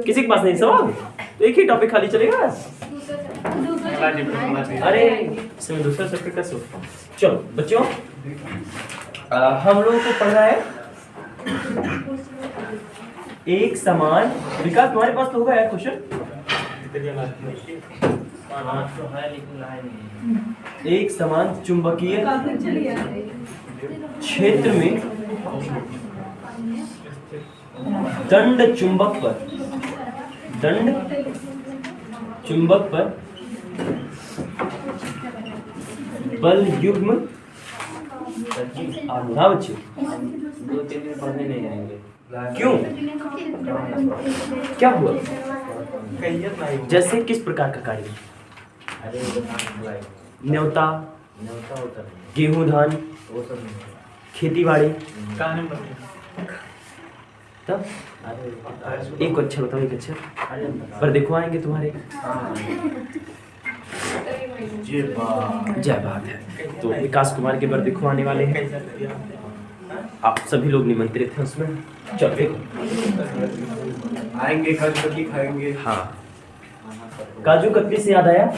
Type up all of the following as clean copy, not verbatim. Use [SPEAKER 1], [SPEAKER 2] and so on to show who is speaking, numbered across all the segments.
[SPEAKER 1] किसी के पास नहीं सवाल? तो एक ही टॉपिक खाली चलेगा। अरे इसमें दूसरा चैप्टर कैसे होता है? चलो बच्चों, हम लोगों को पढ़ना है एक समान विकास। तुम्हारे पास तो होगा यार क्वेश्चन। एक समान चुंबकीय क्षेत्र में दंड चुंबक पर बल युग्म हाँ बच्चे
[SPEAKER 2] 2-3 दिन पढ़ने नहीं आएंगे।
[SPEAKER 1] क्यों? क्या हुआ? जैसे किस प्रकार का कार्य?
[SPEAKER 2] अरे
[SPEAKER 1] न्योता,
[SPEAKER 2] होता है,
[SPEAKER 1] गेहूं धान,
[SPEAKER 2] वो सब नहीं।
[SPEAKER 1] खेती बाड़ी, तब
[SPEAKER 2] अरे
[SPEAKER 1] एक अक्षर बताओ, एक अक्षर पर देखो आएंगे तुम्हारे। जय बात है। तो विकास कुमार के पर देखो आने वाले हैं। आप सभी लोग निमंत्रित हैं उसमें। चलो
[SPEAKER 3] आएंगे, काजू कतली खाएंगे।
[SPEAKER 1] हाँ, काजू कतली से याद आया,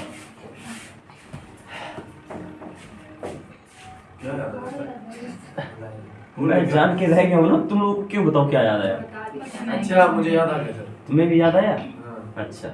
[SPEAKER 1] मैं जान के रह गया हूँ ना। तुम लोग को क्यों बताओ क्या याद आया?
[SPEAKER 3] अच्छा, मुझे याद आ गया सर।
[SPEAKER 1] तुम्हें भी याद आया?
[SPEAKER 3] हाँ।
[SPEAKER 1] अच्छा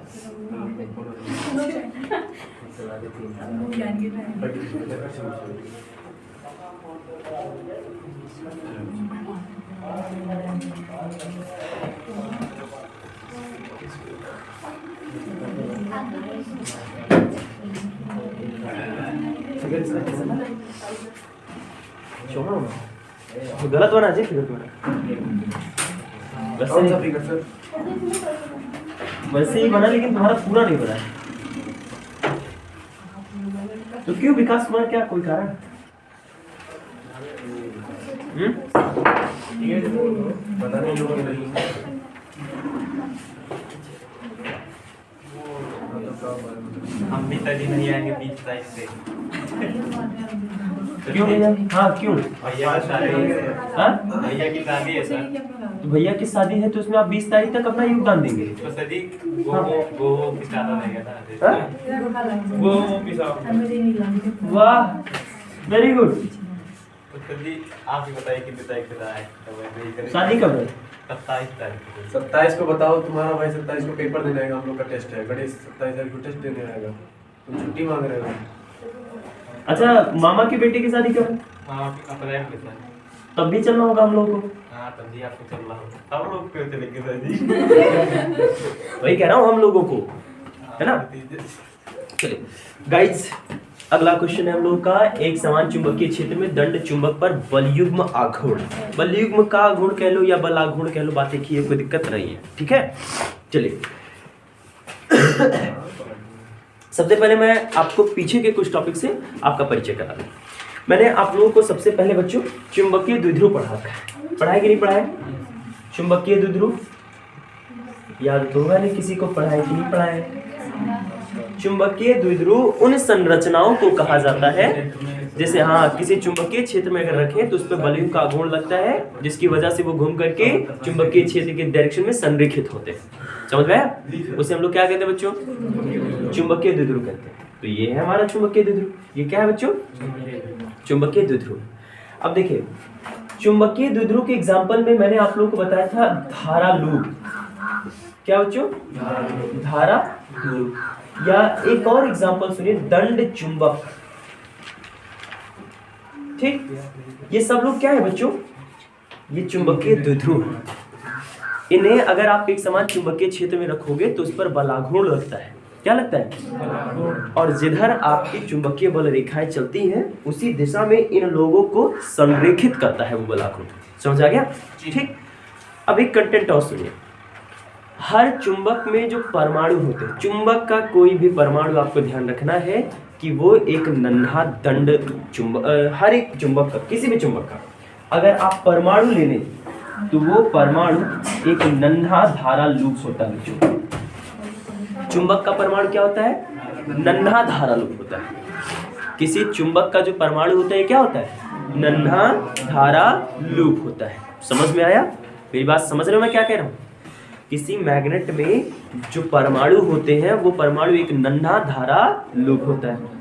[SPEAKER 1] गलत बना जी, फिगर
[SPEAKER 3] कौन सा फिगर सर?
[SPEAKER 1] वैसे ही बना, लेकिन तुम्हारा पूरा नहीं बना। तो क्यों विकास कुमार, क्या कोई कारण?
[SPEAKER 3] पता नहीं लोग नहीं।
[SPEAKER 2] हम भी तभी नहीं आएंगे 20 तारीख से।
[SPEAKER 1] क्यों भैया? हाँ क्यों?
[SPEAKER 2] भैया की शादी है।
[SPEAKER 1] हाँ?
[SPEAKER 2] भैया की शादी है सर।
[SPEAKER 1] तो भैया की शादी है तो उसमें आप 20 तारीख तक अपना योगदान देंगे।
[SPEAKER 2] तो सदी वो पिसाता रहेगा
[SPEAKER 1] हाँ?
[SPEAKER 2] वो पिसाओ।
[SPEAKER 1] वाह, वेरी गुड।
[SPEAKER 2] तो सदी आप ही बताइए कितनी तारीख से आए? तो वैसे ही करेंगे।
[SPEAKER 1] शादी कब है?
[SPEAKER 2] 27 तारीख को।
[SPEAKER 3] 27 को बताओ। तुम्हारा भाई 27 को पेपर देने आएगा। हम लोग का टेस्ट है गणेश, 27 तारीख को टेस्ट देने आएगा। तुम छुट्टी मांग रहे हो।
[SPEAKER 1] अच्छा, मामा की बेटी की शादी कब है?
[SPEAKER 2] हाँ, अप्रैल में सर।
[SPEAKER 1] तब भी चलना होगा हम लोगों को।
[SPEAKER 2] हाँ, तभी आपको चल रहा होगा। सब लोग क्यों चलेंगे सर जी?
[SPEAKER 1] वही कह रहा हूँ, हम लोगों को, है ना। चलिए गाइस, अगला क्वेश्चन है हम लोगों का, एक समान चुंबकीय क्षेत्र में दंड चुंबक पर बलयुग्म आघूर्ण। बलयुग्म का आघूर्ण कह लो या बल आघूर्ण कह लो, बात एक ही है, कोई दिक्कत नहीं है। ठीक है, चलिए सबसे पहले मैं आपको पीछे के कुछ टॉपिक से आपका परिचय करा दूं। मैंने आप लोगों को सबसे पहले बच्चों चुंबकीय द्विध्रुव पढ़ाया कि नहीं पढ़ाया? चुंबकीय द्विध्रुव याद तो होगा नहीं, किसी को पढ़ाया कि नहीं पढ़ाया? चुंबकीय द्विध्रुव उन संरचनाओं को कहा जाता है जैसे, हाँ, किसी चुंबकीय क्षेत्र में अगर रखें तो उस पर बलयुग्म का आघूर्ण लगता है, जिसकी वजह से वो घूम करके चुंबकीय क्षेत्र के डायरेक्शन में संरेखित होते हैं। समझ में आया? उसे हम लोग क्या कहते हैं बच्चों? चुंबकीय द्विध्रुव कहते हैं। तो ये है हमारा चुंबकीय द्विध्रुव। ये क्या है बच्चों? चुंबकीय द्विध्रुव। अब देखिए, चुंबकीय द्विध्रुव के एग्जाम्पल में मैंने आप लोगों को बताया था धारा लूप। क्या बच्चों? धारा लूप। या एक और एग्जाम्पल सुनिए, दंड चुंबक। ठीक, ये सब लोग क्या है बच्चों? ये चुंबकीय द्विध्रुव। इन्हें अगर आप एक समान चुंबकीय क्षेत्र में रखोगे तो उस पर बलाघूर्ण लगता है। क्या लगता है? और जिधर आपकी चुंबकीय बल रेखाएं चलती हैं उसी दिशा में इन लोगों को संरेखित करता है वो बलाघूर्ण। समझ आ गया? ठीक, अब एक कंटेंट और सुनिए। हर चुंबक में जो परमाणु होते हैं, चुंबक का कोई भी परमाणु आपको ध्यान रखना है कि वो एक नन्हा दंड चुंबक, हर एक चुंबक का, किसी भी चुंबक का अगर आप परमाणु ले लें तो वो परमाणु एक नन्हा धारा लूप होता है। चुंबक का परमाणु क्या होता है? नन्हा धारा लूप होता है। किसी चुंबक का जो परमाणु होता है क्या होता है? नन्हा धारा लूप होता है। समझ में आया? मेरी बात समझ रहे हो मैं क्या कह रहा हूँ? किसी मैग्नेट में जो परमाणु होते हैं वो परमाणु एक नन्हा धारा लूप होता है।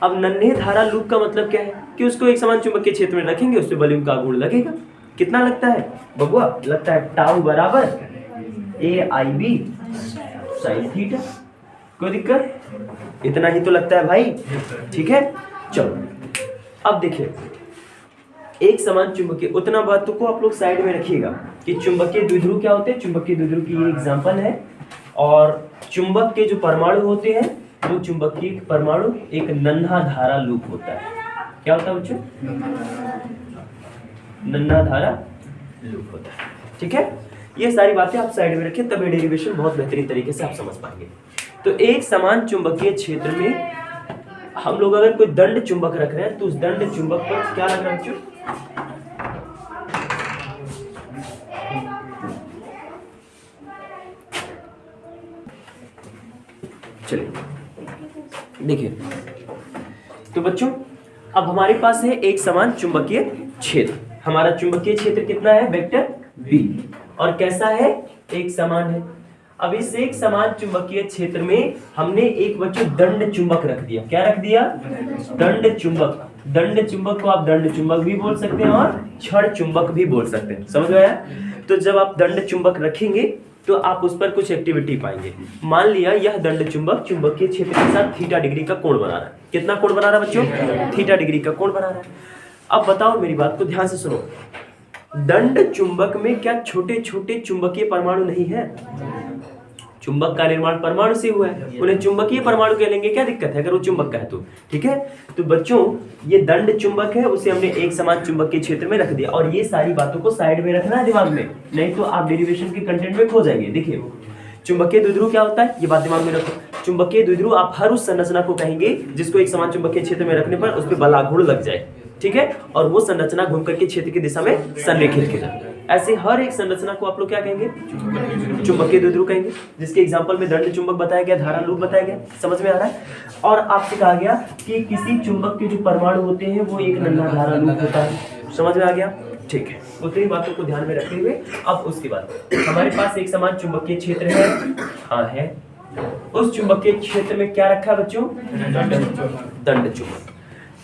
[SPEAKER 1] अब नन्हे धारा लूप का मतलब क्या है कि उसको एक समान चुंबकीय क्षेत्र में रखेंगे, उस पे बलून का गुण लगेगा। कितना लगता है बबुआ? लगता है टाउ बराबर AIB sin थीटा। कोई दिक्कत? इतना ही तो लगता है भाई, ठीक है। चलो अब देखिए, एक समान चुंबकीय, उतना बात को आप लोग साइड में रखिएगा कि चुंबकीय द्विध्रुव क्या होते हैं। चुंबकीय द्विध्रुव की ये एग्जांपल है। और चुंबक के जो परमाणु होते हैं वो चुंबकीय परमाणु एक नन्हा धारा लूप होता है। क्या होता है बच्चों? नन्हा धारा लूप होता है, ठीक है। ये सारी बातें आप साइड में रखिए, तब ये डेरिवेशन बहुत बेहतरीन तरीके से आप समझ पाएंगे। तो एक समान चुंबकीय क्षेत्र में हम लोग अगर कोई दंड चुंबक रख रहे हैं तो उस दंड चुंबक पर क्या लग रहा है बच्चों? चलिए देखिए, तो बच्चों अब हमारे पास है एक समान चुंबकीय क्षेत्र। हमारा चुंबकीय क्षेत्र कितना है? Vector B। और कैसा है? एक समान है। अब इस एक समान चुंबकीय क्षेत्र में हमने एक बच्चों दंड चुंबक रख दिया। क्या रख दिया? दंड चुंबक। दंड चुंबक को आप दंड चुंबक भी बोल सकते हैं और छड़ चुंबक भी बोल सकते हैं। समझ में आया? तो जब आप दंड चुंबक रखेंगे तो आप उस पर कुछ एक्टिविटी पाएंगे। मान लिया यह दंड चुंबक चुंबकीय क्षेत्र के साथ थीटा डिग्री का कोण बना रहा है। कितना कोण बना रहा है बच्चों? थीटा डिग्री का कोण बना रहा है। अब बताओ, मेरी बात को ध्यान से सुनो, दंड चुंबक में क्या छोटे छोटे चुंबकीय परमाणु नहीं है? चुंबक का निर्माण परमाणु से हुआ है, उन्हें चुंबकीय परमाणु कह लेंगे, क्या दिक्कत है अगर वो चुंबक का है तो, ठीक है। तो बच्चों ये दंड चुंबक है, उसे हमने एक समान चुंबकीय क्षेत्र में रख दिया। और ये सारी बातों को साइड में रखना है दिमाग में, नहीं तो आप डेरिवेशन के कंटेंट में खो जाएंगे। देखिए चुंबकीय द्विध्रुव क्या होता है, ये बात दिमाग में रखो। चुंबकीय द्विध्रुव आप हर उस संरचना को कहेंगे जिसको एक समान चुंबकीय क्षेत्र में रखने पर उस पर बलाघूर्ण लग जाए, ठीक है, और वो संरचना घूम करके क्षेत्र की दिशा में संरेखित हो जाए। ऐसे हर एक संरचना को आप लोग क्या कहेंगे? चुंबकीय द्विध्रुव कहेंगे, जिसके एग्जांपल में दंड चुंबक बताया गया, धारा लूप बताया गया। समझ में आ रहा है? और आपसे कहा गया कि किसी चुंबक के जो परमाणु होते हैं वो एक नन्हा धारा लूप होता है। समझ में आ गया? ठीक है, उतनी बातों को ध्यान में रखते हुए अब उसके बाद हमारे पास एक समान चुंबकीय क्षेत्र है। हाँ है। उस चुंबकीय क्षेत्र में क्या रखा है बच्चों? दंड चुंबक।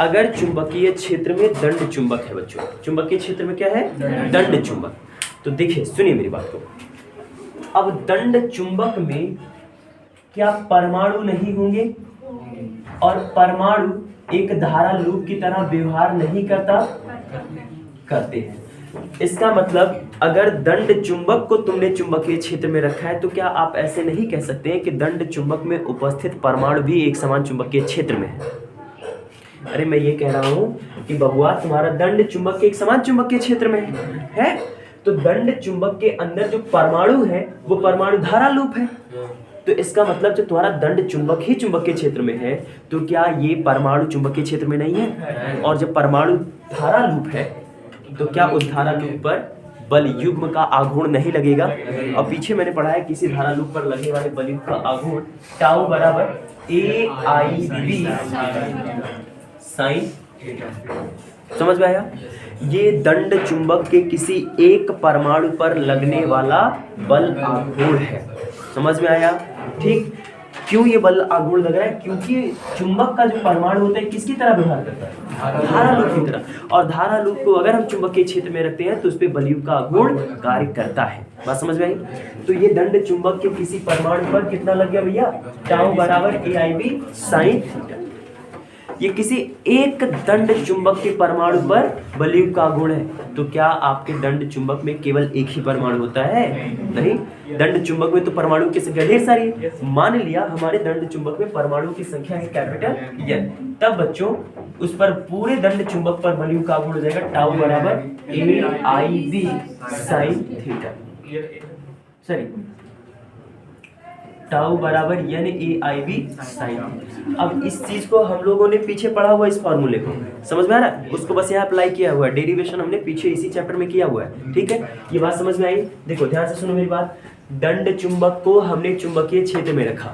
[SPEAKER 1] अगर चुंबकीय क्षेत्र में दंड चुंबक है बच्चों, चुंबकीय क्षेत्र में क्या है? दंड चुंबक। तो देखिए सुनिए मेरी बात को, अब दंड चुंबक में क्या परमाणु नहीं होंगे? और परमाणु एक धारा लूप की तरह व्यवहार नहीं करते हैं। इसका मतलब अगर दंड चुंबक को तुमने चुंबकीय क्षेत्र में रखा है तो क्या आप ऐसे नहीं कह सकते हैं कि दंड चुंबक में उपस्थित परमाणु भी एक समान चुंबकीय क्षेत्र में है? अरे मैं ये कह रहा हूँ कि बबुआ तुम्हारा दंड चुंबक के एक समान चुंबकीय क्षेत्र में है, तो दंड चुंबक के अंदर जो परमाणु है वो परमाणु धारा लूप है। तो इसका मतलब जब तुम्हारा दंड चुंबक ही चुंबकीय क्षेत्र में है तो क्या ये परमाणु चुंबकीय क्षेत्र में नहीं है? और जब परमाणु धारा लूप है तो क्या उस धारा लूप पर बल युग्म का आघूर्ण नहीं लगेगा? और पीछे मैंने पढ़ा है किसी धारा लूप पर लगने वाले बल युग्म का आघूर्ण टाउ बराबर AIB साइन। समझ में आया? ये दंड चुंबक के किसी एक परमाणु पर लगने वाला बल आघूर्ण है। समझ में आया? ठीक। क्यों ये बल आघूर्ण लग रहा है? क्योंकि चुंबक का जो परमाणु होता है किसकी तरह व्यवहार करता है? धारा लूप की तरह। और धारा लूप को अगर हम चुंबकीय क्षेत्र में रखते हैं तो उस पर बलयुग का आघूर्ण कार्य करता है। बात समझ में आई? तो ये दंड चुंबक के किसी परमाणु पर कितना लग गया भैया? टाउ बराबर AIB साइन थीटा। ये किसी एक दंड चुंबक के परमाणु पर बलयुग का गुण है। तो क्या आपके दंड चुंबक में केवल एक ही परमाणु होता है? नहीं, दंड चुंबक में तो परमाणु की संख्या ढेर सारी है। मान लिया हमारे दंड चुंबक में परमाणु की संख्या है कैपिटल N, तब बच्चों उस पर पूरे दंड चुंबक पर बलयुग का गुण हो जाएगा टाउ बराबर AIB sine theta. Sorry, tau बराबर NAIB साइन। अब इस चीज को हम लोगों ने पीछे पढ़ा हुआ, इस फॉर्मूले को समझ में आ रहा है? उसको बस यहाँ अप्लाई किया हुआ है, डेरिवेशन हमने पीछे इसी चैप्टर में किया हुआ है। ठीक है, ये बात समझ में आई? देखो ध्यान से सुनो मेरी बात। दंड चुंबक को हमने चुंबकीय क्षेत्र में रखा।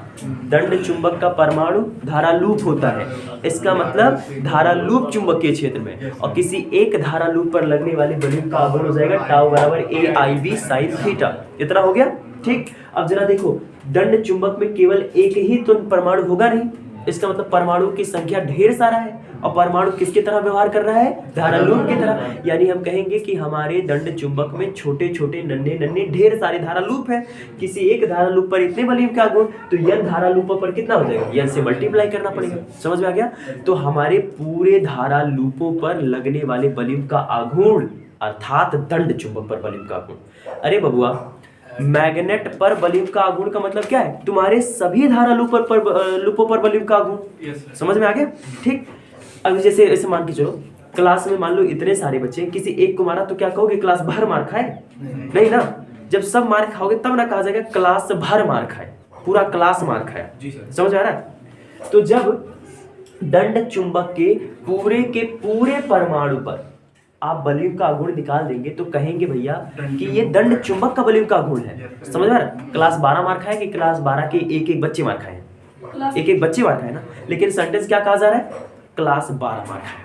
[SPEAKER 1] दंड चुंबक का परमाणु धारा लूप होता है, इसका मतलब धारा लूप चुंबकीय क्षेत्र में, और किसी एक धारा लूप पर लगने वाले बलयुग का आघूर्ण हो जाएगा टाउ बराबर AIB साइन थीटा। इतना हो गया? ठीक, अब जरा देखो, दंड चुंबक में केवल एक ही तो परमाणु होगा नहीं, इसका मतलब परमाणु की संख्या ढेर सारा है, और परमाणु किसकी तरह व्यवहार कर रहा है, धारालूप की तरह। यानी हम कहेंगे कि हमारे दंड चुंबक में छोटे छोटे नन्हे नन्हे ढेर सारे धारालूप है। किसी एक धारालूप पर इतने बलिम का गुण, तो n धारालूपों पर कितना हो जाएगा, n से मल्टीप्लाई करना पड़ेगा। समझ में आ गया? तो हमारे पूरे धारालूपों पर लगने वाले बलिम का आघूर्ण अर्थात दंड चुंबक पर बलिम का आघूर्ण। अरे बबुआ, मैग्नेट पर बलिम का आघूर्ण का मतलब क्या है, तुम्हारे सभी धारालूपों पर बलिम का आघूर्ण। समझ में आ गया? ठीक, अब जैसे ऐसे मान के चलो, क्लास में मान लो इतने सारे बच्चे हैं, किसी एक को मारा तो क्या कहोगे, क्लास भर मार खाए? नहीं ना, जब सब मार खाओगे तब ना कहा जाएगा क्लास भर मार खाए, पूरा क्लास मार खाया। समझ आ रहा है? तो जब दंड चुंबक के पूरे परमाणु पर आप बलिम का आघूर्ण निकाल देंगे तो कहेंगे भैया कि ये दंड चुंबक का बलिम का आघूर्ण है। समझ में आ रहा है? क्लास 12 मार खाए कि क्लास 12 के एक एक बच्चे मार खाए? एक एक बच्चे मार खाए ना, लेकिन सेंटेंस क्या कहा जा रहा है, क्लास 12 मार खाए।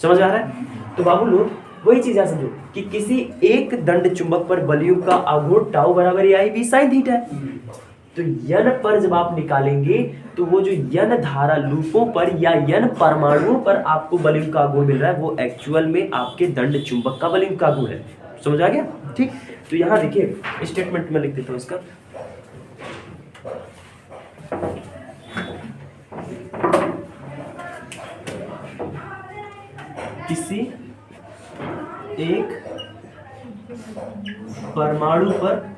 [SPEAKER 1] समझ आ रहा है? तो बाबू लोग वही चीज है, समझो कि किसी एक दंड चुंबक पर बलियों का आघूर्ण टाउ बराबर आई बी साइन थीटा है। तो यन पर जब आप निकालेंगे तो वो जो यन धारालूपों पर या यन परमाणुओं पर आपको बलिम का आघूर्ण मिल रहा है, वो एक्चुअल में आपके दंड चुंबक का बलिम का आघूर्ण है। समझ आ गया? ठीक, तो यहाँ देखिए स्टेटमेंट में लिख देता हूँ इसका। किसी एक परमाणु पर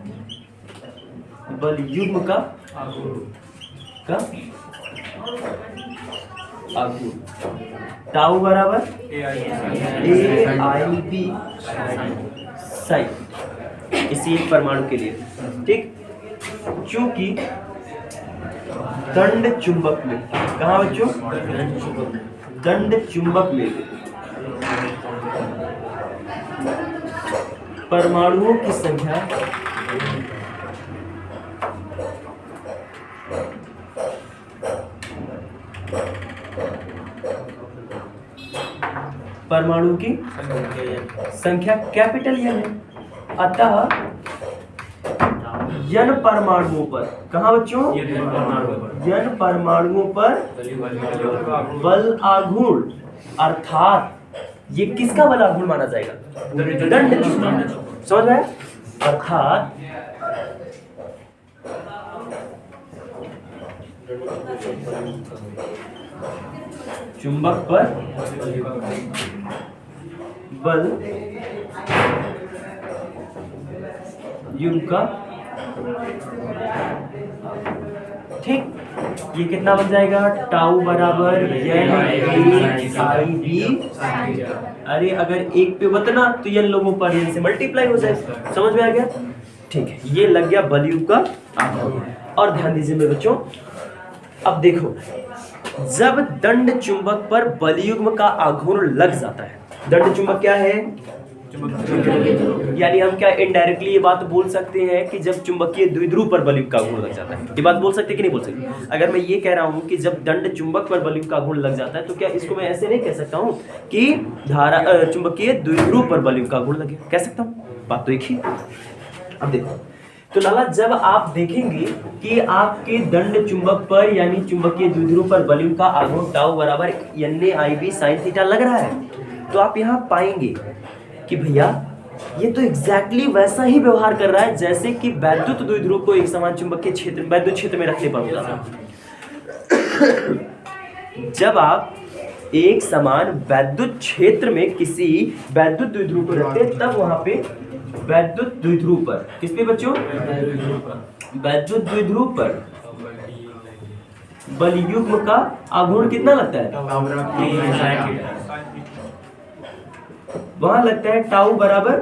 [SPEAKER 1] बलयुग्म का आघूर्ण टाउ बराबर AIB साइन, किसी एक परमाणु के लिए। ठीक, क्योंकि दंड चुंबक में, कहाँ बच्चों, दंड चुंबक में परमाणुओं की संख्या परमाणु की संख्या कैपिटल एन है, अतः यन परमाणुओं पर, कहाँ बच्चों, यन परमाणुओं पर बल आघूर्ण, अर्थात ये किसका बल आघूर्ण माना जाएगा, दंड चुंबक। समझ में? अर्थात चुंबक पर बल युग्म का, ठीक, ये कितना बन जाएगा, टाउ बराबर NAIB। अरे अगर एक पे बतना तो ये लोगों पर एन से मल्टीप्लाई हो जाए। समझ में आ गया? ठीक है, ये लग गया बलयुग का आघूर्ण। और ध्यान दीजिए मेरे बच्चों, अब देखो, जब दंड चुंबक पर बलयुग्म का आघूर्ण लग जाता है, दंड चुंबक क्या है, यानी हम क्या इनडायरेक्टली ये बात बोल सकते हैं कि जब चुंबकीय द्विध्रुव पर बलयुग्म का आघूर्ण लग जाता है, ये बात बोल सकते हैं कि नहीं बोल सकते? अगर मैं ये कह रहा हूँ कि जब दंड चुंबक पर बलयुग्म का आघूर्ण लग जाता है, तो क्या इसको मैं ऐसे नहीं कह सकता हूँ कि धारा चुंबकीय द्विध्रुव पर बलयुग्म का आघूर्ण लगे? कह सकता हूँ, बात तो एक ही। अब देखो, तो लाला जब आप देखेंगे कि आपके दंड चुंबक पर यानी चुंबकीय द्विध्रुव पर बलयुग्म का आघूर्ण टाउ बराबर NAIB साइन थीटा लग रहा है, तो आप यहाँ पाएंगे कि भैया ये तो एग्जैक्टली वैसा ही व्यवहार कर रहा है जैसे कि वैद्युत द्विध्रुव को एक समान चुंबकीय क्षेत्र, वैद्युत क्षेत्र में रखने पर होता है। जब आप एक समान वैद्युत क्षेत्र में किसी वैद्युत द्विध्रुव को रखते हैं, तब वहां पे वैद्युत द्विध्रुव पर, किस पे बच्चों, वैद्युत द्विध्रुव पर बलयुग्म का आघूर्ण कितना लगता है, वहां लगता है टाउ बराबर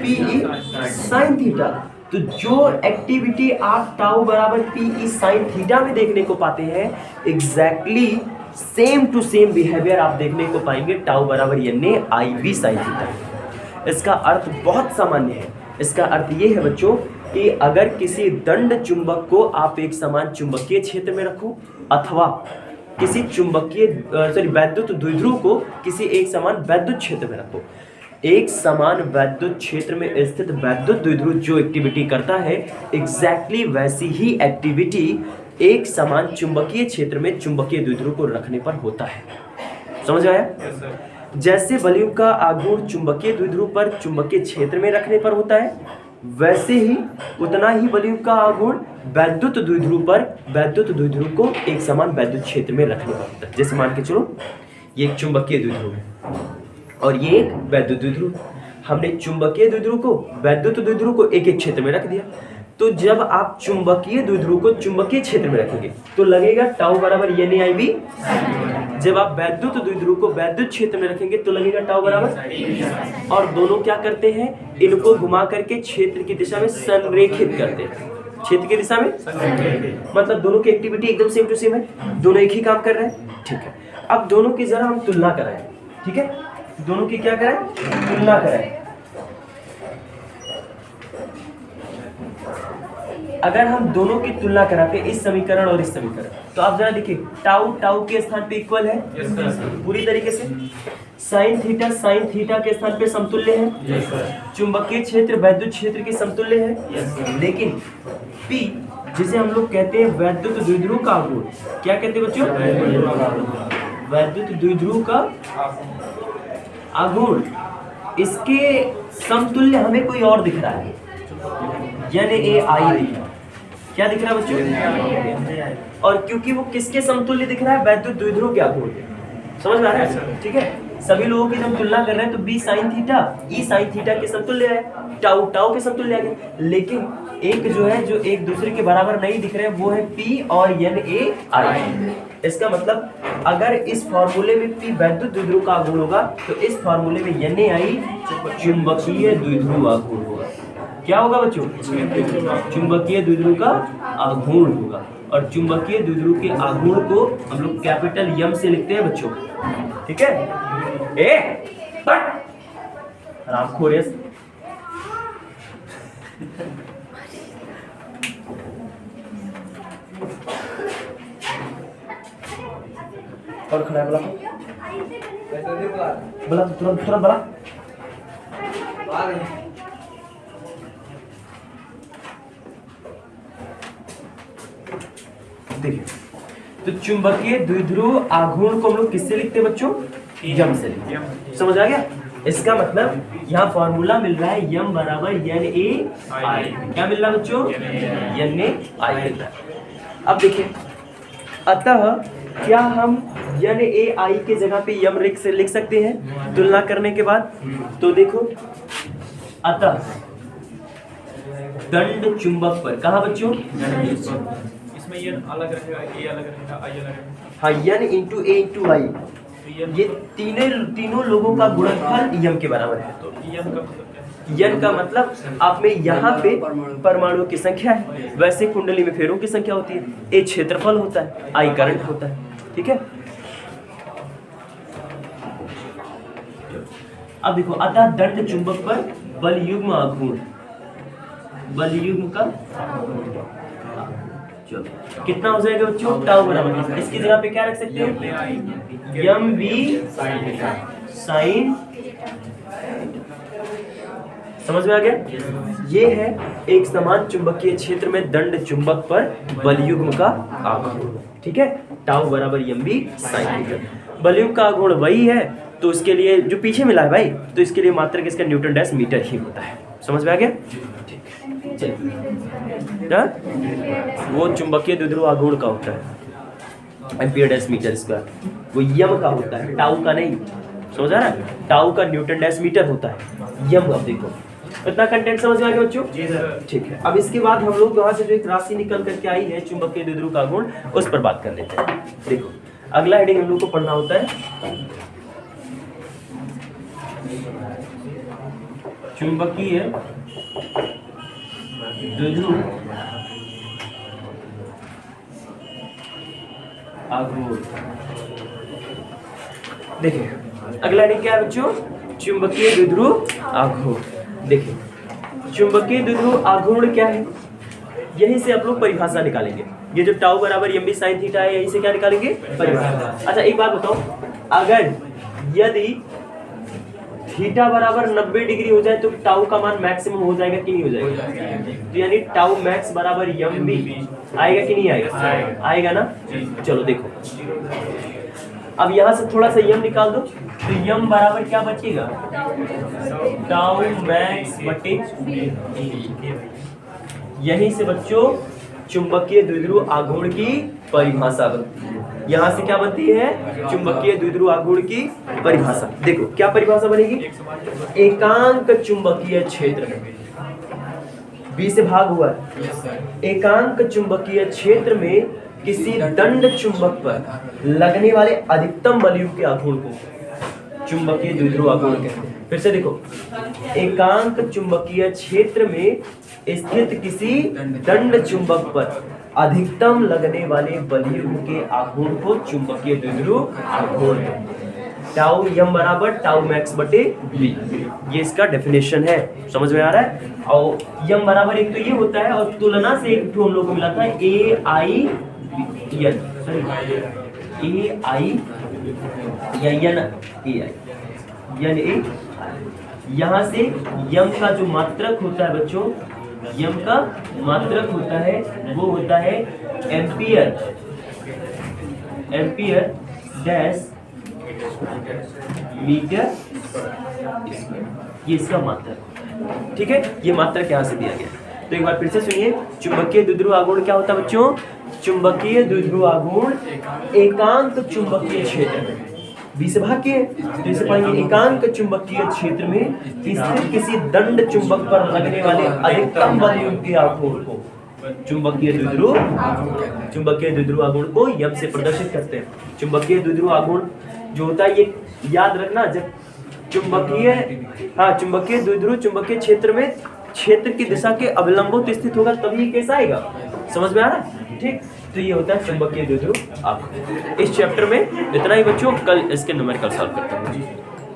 [SPEAKER 1] PE साइन थीटा। तो जो एक्टिविटी आप टाउ बराबर PE साइन थीटा में देखने को पाते हैं, exactly same to same behaviour आप देखने को पाएंगे टाउ बराबर NAIB साइन थीटा। इसका अर्थ बहुत सामान्य है। इसका अर्थ ये है बच्चों कि अगर किसी दंड चुंबक को आप एक समान चुंबकीय क्षेत्र में रखो, अथवा किसी चुंबकीय वैद्युत द्विध्रुव को किसी एक समान वैद्युत क्षेत्र में रखो, एक समान वैद्युत क्षेत्र में स्थित वैद्युत द्विध्रुव जो एक्टिविटी करता है, एग्जैक्टली वैसी ही एक्टिविटी एक समान चुंबकीय क्षेत्र में चुंबकीय द्विध्रुव को रखने पर होता है। समझ आया? जैसे बलयुग का आघूर्ण चुंबकीय द्विध्रुव पर चुंबकीय क्षेत्र में रखने पर होता है, वैसे ही उतना ही बलयुग का आघूर्ण वैद्युत द्विध्रुव पर वैद्युत द्विध्रुव को एक समान वैद्युत क्षेत्र में रखने पर होता है। जैसे मान के चलो ये एक चुंबकीय द्विध्रुव है और ये एक वैद्युत द्विध्रुव। हमने चुंबकीय द्विध्रुव को वैद्युत द्विध्रुव को एक एक क्षेत्र में रख दिया। तो जब आप चुंबकीय द्विध्रुव को चुंबकीय क्षेत्र में रखेंगे तो लगेगा टाउ बराबर NaIB। जब आप वैद्युत द्विध्रुव को वैद्युत क्षेत्र में रखेंगे तो लगेगा टाउ बराबर, और दोनों क्या करते हैं, इनको घुमा करके क्षेत्र की दिशा में संरेखित करते हैं। क्षेत्र की दिशा में मतलब दोनों की एक्टिविटी एकदम सेम टू सेम है, दोनों एक ही काम कर रहे हैं। ठीक है, अब दोनों की जरा हम तुलना कराएं। ठीक है, दोनों की क्या करें, तुलना करें। अगर हम दोनों की तुलना कराते इस समीकरण और इस समीकरण, तो आप जरा देखिए टाउ टाउ के स्थान पे इक्वल है पूरी तरीके से, साइन थीटा के स्थान पे समतुल्य है, चुंबकीय क्षेत्र वैद्युत क्षेत्र के समतुल्य है। लेकिन P जिसे हम लोग कहते हैं वैद्युत द्विध्रुव का आघूर्ण, क्या कहते हैं बच्चों, वैद्युत द्विध्रुव का आघूर्ण, इसके समतुल्य हमें कोई और दिख रहा है, NaI दिख रहा है। क्या दिख रहा है बच्चों, और क्योंकि वो किसके समतुल्य दिख रहा है, वैद्युत द्विध्रुव के आघूर्ण के। समझ में आ रहा है? ठीक है, सभी लोगों की जब तुलना कर रहे हैं तो B sin theta E sin theta के समतुल्य है, टाउ टाउ के समतुल्य है। लेकिन एक जो है जो एक दूसरे के बराबर नहीं दिख रहे हैं वो है P और NaI। इसका मतलब अगर इस फॉर्मूले में P वैद्युत द्विध्रुव का आघूर्ण होगा तो इस फॉर्मूले में NaI चुंबकीय द्विध्रुव आघूर्ण होगा। क्या होगा बच्चों, चुंबकीय द्विध्रुव का आघूर्ण होगा। और चुंबकीय द्विध्रुव के आघूर्ण को हम लोग कैपिटल M से लिखते हैं बच्चों। ठीक है, आरामखोर है। और खड़ा बोला बोला तुरंत तुरंत बोला। देखिए, तो चुंबकीय द्विध्रुव आघूर्ण को हम लोग किससे लिखते हैं बच्चों, यम से लिखते हैं। समझ आ गया? इसका मतलब यहाँ फॉर्मूला मिल रहा है यम बराबर NaI। क्या मिल रहा है बच्चों, NaI मिल रहा है। अब देखिए, अतः क्या हम NaI के जगह पे यम लिख सकते हैं तुलना करने के बाद? तो देखो, अतः दंड चुंबक पर, कहाँ बच्चों,
[SPEAKER 2] इसमें N अलग रहेगा, A अलग रहेगा, I अलग रहेगा।
[SPEAKER 1] हाँ, N into A into I, ये तीनों लोगों का गुणनफल यम के बराबर है।
[SPEAKER 2] तो N का मतलब क्या है?
[SPEAKER 1] N का मतलब आप में यहाँ पे परमाणुओं की संख्या है, वैसे कुंडली में फेरों की संख्या होती है। A क्षेत्रफल होता है, I करंट होता है। ठीक है, अब देखो, अतः दंड चुंबक पर बल युग्म आघूर्ण, बल युग्म का चलो कितना हो जाएगा बच्चों, टाउ बराबर, इसकी जगह पे क्या रख सकते हैं, यम बी साइन। समझ में आ गया? ये है एक समान चुंबकीय क्षेत्र में दंड चुंबक पर बलयुग्म का आघूर्ण। ठीक है, टाउ बराबर यम बी साइन थीटा। बलयुग्म का आघूर्ण वही है, तो इसके लिए जो पीछे मिला है भाई, तो इसके लिए मात्रक इसका न्यूटन डैश मीटर ही होता है। समझ में आ गया? वो चुंबकीय द्विध्रुव आघूर्ण का होता है एम्पियर डैश मीटर स्क्वायर, वो यम का होता है, टाउ का नहीं। समझ आ रहा है? टाउ का न्यूटन डैश मीटर होता है, यम का। देखो इतना कंटेंट समझ में आ गया बच्चों? जी सर। ठीक है, अब इसके बाद हम लोग वहां से जो एक राशि निकल करके आई है चुंबकीय द्विध्रुव का आघूर्ण, उस पर बात कर लेते हैं। देखो, अगला हेडिंग हम लोग को पढ़ना होता है चुंबकीय द्विध्रुव आघूर्ण। देखिए, अगला हेडिंग क्या है बच्चों, चुंबकीय द्विध्रुव आघूर्ण। देखिए, चुंबकीय द्विध्रुव आघूर्ण क्या है, यहीं से आप लोग परिभाषा निकालेंगे। ये जो टाउ बराबर एम बी साइन थीटा है, यहीं से क्या निकालेंगे, परिभाषा। अच्छा एक बात बताओ, अगर यदि थीटा बराबर 90 डिग्री हो जाए तो टाउ का मान मैक्सिमम हो जाएगा कि नहीं हो जाएगा? तो यानी टाउ मैक्स बराबर यम बी आएगा कि नहीं आएगा? आएगा ना। चलो देखो, अब यहाँ से थोड़ा सा यम निकाल दो, तो यम बराबर क्या बचेगा? टाउ मैक्स बटे यहीं से बच्चों चुंबकीय द्विध्रुव आघूर्ण की परिभाषा बनती है। यहाँ से क्या बनती है? चुंबकीय द्विध्रुव आघूर्ण की परिभाषा। देखो क्या परिभाषा बनेगी? एकांक चुंबकीय क्षेत्र में, बी से भाग हुआ है, एकांक चुंबकीय क्षेत्र में किसी दंड चुंबक पर लगने वाले अधिकतम बलयुक्त के आघूर्ण को चुंबकीय द्विध्रुव आघूर्ण कहते हैं। फिर से देखो, एकांक चुंबकीय क्षेत्र में स्थित किसी दंड चुंबक पर अधिकतम लगने वाले बलयुग्म के आघूर्ण को चुंबकीय द्विध्रुव आघूर्ण कहते हैं। टाउ यम बराबर टाउ मैक्स बटे बी, ये इसका डेफिनेशन है, समझ में आ रहा है। और यम बराबर एक तो ये होता है, और तुलना से एक हम लोग को मिला था ए आई एन, ए आई या एन ए आई यानी ए। यहाँ से यम का जो मात्रक होता है बच्चों, यम का मात्रक होता है वो होता है एम्पियर, एम्पियर डैश मीटर, ये इसका मात्रक। ठीक है, ये मात्रक यहाँ से दिया गया। तो एक बार फिर से सुनिए, चुंबकीय द्विध्रुव आघूर्ण क्या होता है बच्चों? चुंबकीय द्विध्रुव आघूर्ण एकांक चुंबकीय क्षेत्र में, बी से भाग किए तो इसे पढ़ेंगे एकांक चुंबकीय क्षेत्र में स्थित किसी दंड चुंबक पर लगने वाले अधिकतम बलयुग्म के आघूर्ण को चुंबकीय द्विध्रुव आघूर्ण को यम से प्रदर्शित करते हैं। चुंबकीय द्विध्रुव आघूर्ण जो होता है ये याद रखना, जब चुंबकीय द्विध्रुव चुंबकीय क्षेत्र में क्षेत्र की दिशा के अवलंबित स्थित होगा तभी कैसा आएगा, समझ में आ रहा है? ठीक, तो ये होता है चुंबकीय द्विध्रुव आघूर्ण। इस चैप्टर में इतना ही बच्चों, कल इसके न्यूमेरिकल सॉल्व करते हैं।